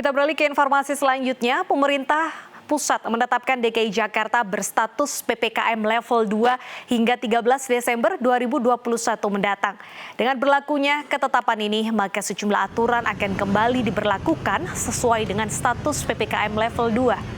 Kita beralih ke informasi selanjutnya. Pemerintah pusat menetapkan DKI Jakarta berstatus PPKM level 2 hingga 13 Desember 2021 mendatang. Dengan berlakunya ketetapan ini, maka sejumlah aturan akan kembali diberlakukan sesuai dengan status PPKM level 2.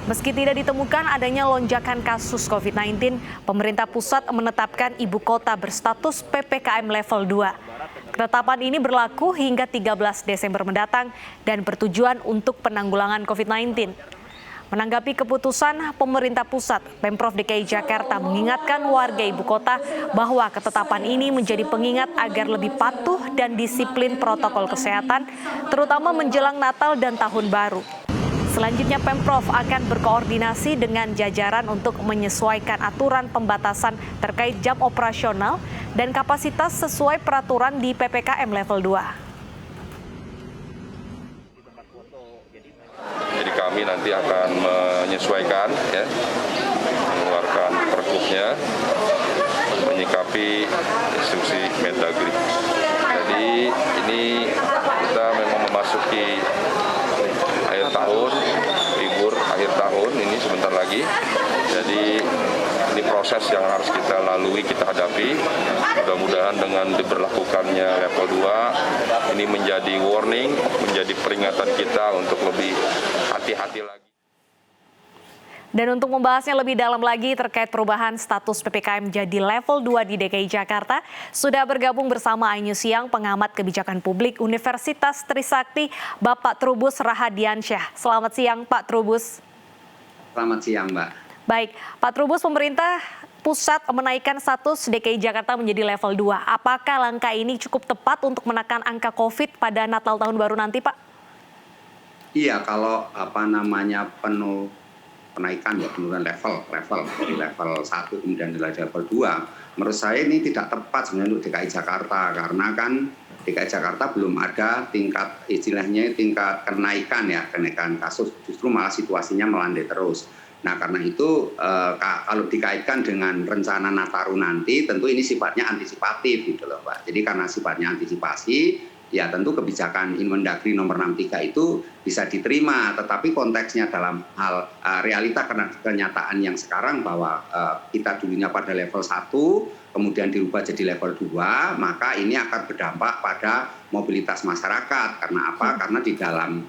Meski tidak ditemukan adanya lonjakan kasus COVID-19, pemerintah pusat menetapkan ibu kota berstatus PPKM level 2. Ketetapan ini berlaku hingga 13 Desember mendatang dan bertujuan untuk penanggulangan COVID-19. Menanggapi keputusan pemerintah pusat, Pemprov DKI Jakarta mengingatkan warga ibu kota bahwa ketetapan ini menjadi pengingat agar lebih patuh dan disiplin protokol kesehatan, terutama menjelang Natal dan Tahun Baru. Selanjutnya Pemprov akan berkoordinasi dengan jajaran untuk menyesuaikan aturan pembatasan terkait jam operasional dan kapasitas sesuai peraturan di PPKM level 2. Jadi kami nanti akan menyesuaikan, mengeluarkan pergubnya, menyikapi instruksi Mendagri. Jadi ini kita memang memasuki akhir tahun, libur akhir tahun ini sebentar lagi. Jadi ini proses yang harus kita lalui, kita hadapi. Mudah-mudahan dengan diberlakukannya level 2, ini menjadi warning, menjadi peringatan kita untuk lebih hati-hati lagi. Dan untuk membahasnya lebih dalam lagi terkait perubahan status PPKM jadi level 2 di DKI Jakarta, sudah bergabung bersama iNews Siang pengamat kebijakan publik Universitas Trisakti, Bapak Trubus Rahadiansyah. Selamat siang Pak Trubus. Selamat siang Mbak. Baik, Pak Trubus, pemerintah pusat menaikkan status DKI Jakarta menjadi level 2. Apakah langkah ini cukup tepat untuk menekan angka COVID pada Natal Tahun Baru nanti, Pak? Iya, kalau penaikan ya penurunan level dari level 1 kemudian dari level 2, menurut saya ini tidak tepat sebenarnya untuk DKI Jakarta, karena kan DKI Jakarta belum ada tingkat kenaikan kasus, justru malah situasinya melandai terus. Nah karena itu kalau dikaitkan dengan rencana Nataru nanti, tentu ini sifatnya antisipatif gitu loh Pak. Jadi karena sifatnya antisipasi, ya tentu kebijakan Inmendagri nomor 63 itu bisa diterima, tetapi konteksnya dalam hal realita karena kenyataan yang sekarang bahwa kita dulunya pada level 1, kemudian dirubah jadi level 2, maka ini akan berdampak pada mobilitas masyarakat. Karena apa? Karena di dalam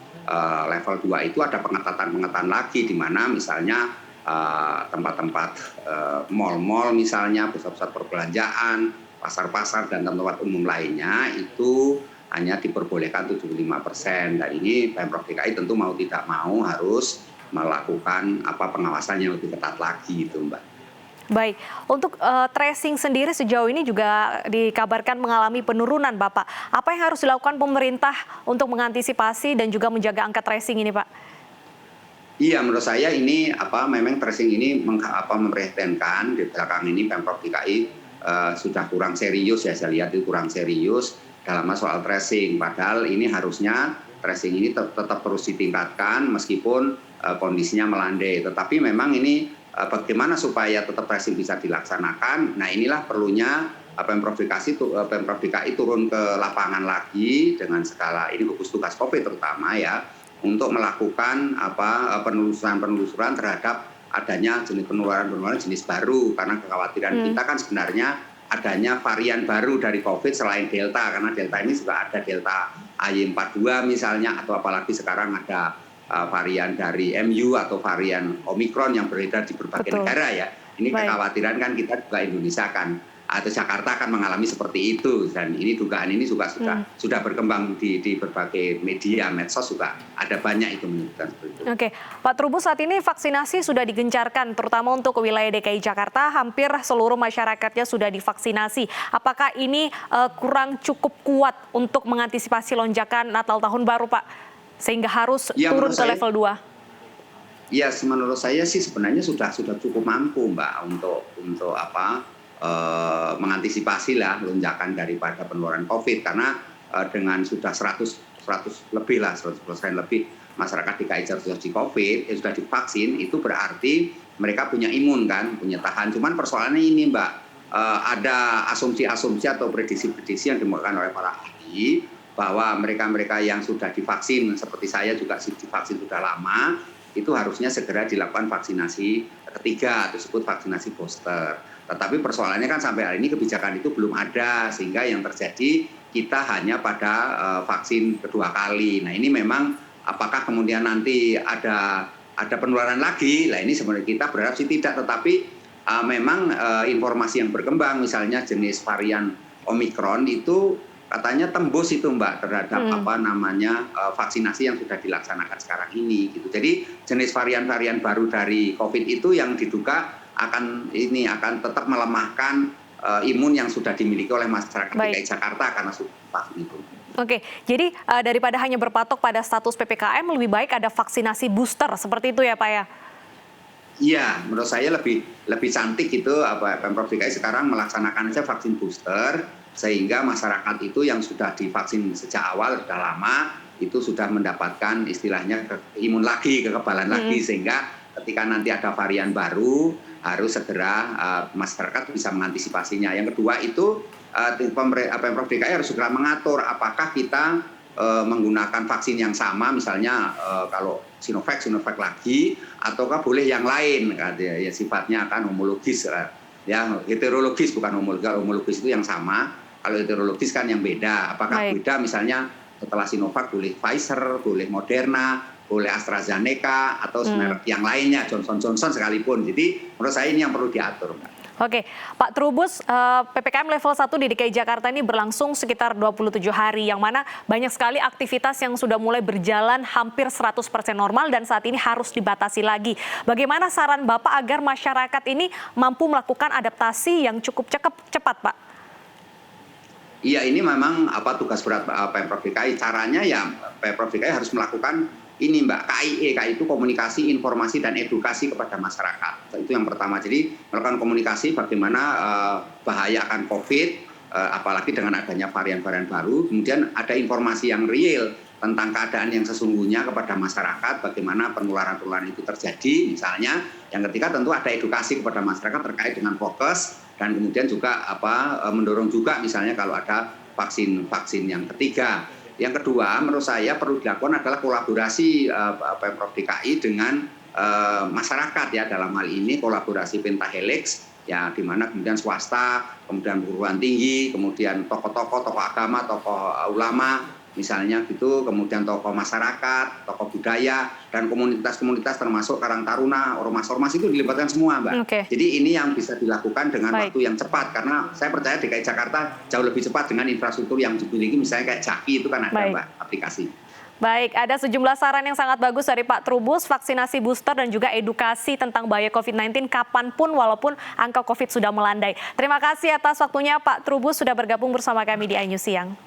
level 2 itu ada pengetatan lagi, di mana misalnya tempat-tempat mal-mal misalnya, pusat-pusat perbelanjaan, pasar-pasar dan tempat umum lainnya itu hanya diperbolehkan 75%. Dan ini Pemprov DKI tentu mau tidak mau harus melakukan pengawasan yang lebih ketat lagi itu Mbak. Baik, untuk tracing sendiri sejauh ini juga dikabarkan mengalami penurunan Bapak. Apa yang harus dilakukan pemerintah untuk mengantisipasi dan juga menjaga angka tracing ini Pak? Iya, menurut saya ini memang tracing ini memprihatinkan. Di belakang ini Pemprov DKI sudah kurang serius ya, saya lihat itu kurang serius dalam soal tracing. Padahal ini harusnya tracing ini tetap terus ditingkatkan meskipun kondisinya melandai. Tetapi memang ini bagaimana supaya tetap tracing bisa dilaksanakan. Nah inilah perlunya Pemprov DKI turun ke lapangan lagi dengan skala ini gugus tugas COVID terutama ya, untuk melakukan penelusuran terhadap adanya jenis penularan jenis baru. Karena kekhawatiran kita kan sebenarnya adanya varian baru dari COVID selain Delta, karena Delta ini juga ada Delta AY42 misalnya, atau apalagi sekarang ada varian dari MU atau varian Omikron yang beredar di berbagai negara ya. Ini kekhawatiran kan kita juga Indonesia atau Jakarta akan mengalami seperti itu, dan ini dugaan ini juga sudah berkembang di berbagai media medsos, juga ada banyak itu menyebutkan seperti itu. Oke, Pak Trubus, saat ini vaksinasi sudah digencarkan terutama untuk wilayah DKI Jakarta, hampir seluruh masyarakatnya sudah divaksinasi. Apakah ini kurang cukup kuat untuk mengantisipasi lonjakan Natal Tahun Baru Pak, sehingga harus turun ke level 2? Ya, menurut saya sih sebenarnya sudah cukup mampu Mbak untuk mengantisipasi lah lonjakan daripada penularan COVID, karena dengan sudah 100% lebih masyarakat DKI Jakarta di COVID sudah divaksin, itu berarti mereka punya imun kan, punya tahan. Cuman persoalannya ini Mbak, ada asumsi-asumsi atau prediksi-prediksi yang dimakan oleh para ahli bahwa mereka-mereka yang sudah divaksin, seperti saya juga divaksin sudah lama, itu harusnya segera dilakukan vaksinasi ketiga, disebut vaksinasi booster. Tetapi persoalannya kan sampai hari ini kebijakan itu belum ada, sehingga yang terjadi kita hanya pada vaksin kedua kali. Nah ini memang apakah kemudian nanti ada penularan lagi? Nah ini sebenarnya kita berharap sih tidak, tetapi memang informasi yang berkembang, misalnya jenis varian Omikron itu katanya tembus itu Mbak terhadap vaksinasi yang sudah dilaksanakan sekarang ini gitu. Jadi jenis varian-varian baru dari COVID itu yang diduga akan tetap melemahkan imun yang sudah dimiliki oleh masyarakat DKI Jakarta karena sudah vaksin itu. Oke, jadi daripada hanya berpatok pada status PPKM, lebih baik ada vaksinasi booster seperti itu ya Pak ya? Iya, menurut saya lebih cantik itu Pemprov DKI sekarang melaksanakan saja vaksin booster, sehingga masyarakat itu yang sudah divaksin sejak awal sudah lama itu sudah mendapatkan istilahnya imun lagi, kekebalan lagi, sehingga ketika nanti ada varian baru harus segera masyarakat bisa mengantisipasinya. Yang kedua itu Pemprov DKI harus segera mengatur apakah kita menggunakan vaksin yang sama, misalnya kalau Sinovac lagi, ataukah boleh yang lain, ya sifatnya akan homologis, ya heterologis bukan homologis itu yang sama, kalau heterologis kan yang beda. Apakah beda misalnya setelah Sinovac boleh Pfizer, boleh Moderna, boleh AstraZeneca atau merek yang lainnya, Johnson Johnson sekalipun. Jadi menurut saya ini yang perlu diatur, Mbak. Oke, Pak Trubus, PPKM level 1 di DKI Jakarta ini berlangsung sekitar 27 hari, yang mana banyak sekali aktivitas yang sudah mulai berjalan hampir 100% normal dan saat ini harus dibatasi lagi. Bagaimana saran Bapak agar masyarakat ini mampu melakukan adaptasi yang cukup cepat, Pak? Iya, ini memang tugas berat Pemprov DKI. Caranya ya Pemprov DKI harus melakukan ini Mbak, KIE itu komunikasi, informasi, dan edukasi kepada masyarakat. Itu yang pertama. Jadi melakukan komunikasi bagaimana bahaya akan COVID, apalagi dengan adanya varian-varian baru. Kemudian ada informasi yang real tentang keadaan yang sesungguhnya kepada masyarakat, bagaimana penularan-penularan itu terjadi. Misalnya, yang ketiga tentu ada edukasi kepada masyarakat terkait dengan prokes, dan kemudian juga mendorong juga misalnya kalau ada vaksin yang ketiga. Yang kedua, menurut saya perlu dilakukan adalah kolaborasi Pemprov DKI dengan masyarakat ya, dalam hal ini kolaborasi pentahelix ya, di mana kemudian swasta, kemudian perguruan tinggi, kemudian tokoh-tokoh agama, tokoh ulama misalnya gitu, kemudian tokoh masyarakat, tokoh budaya, dan komunitas-komunitas termasuk Karang Taruna, ormas-ormas itu dilibatkan semua, Mbak. Okay. Jadi ini yang bisa dilakukan dengan waktu yang cepat, karena saya percaya DKI Jakarta jauh lebih cepat dengan infrastruktur yang dimiliki, misalnya kayak Jaki itu kan ada, Mbak, aplikasi. Baik, ada sejumlah saran yang sangat bagus dari Pak Trubus, vaksinasi booster dan juga edukasi tentang bahaya COVID-19 kapanpun walaupun angka COVID sudah melandai. Terima kasih atas waktunya Pak Trubus sudah bergabung bersama kami di iNews Siang.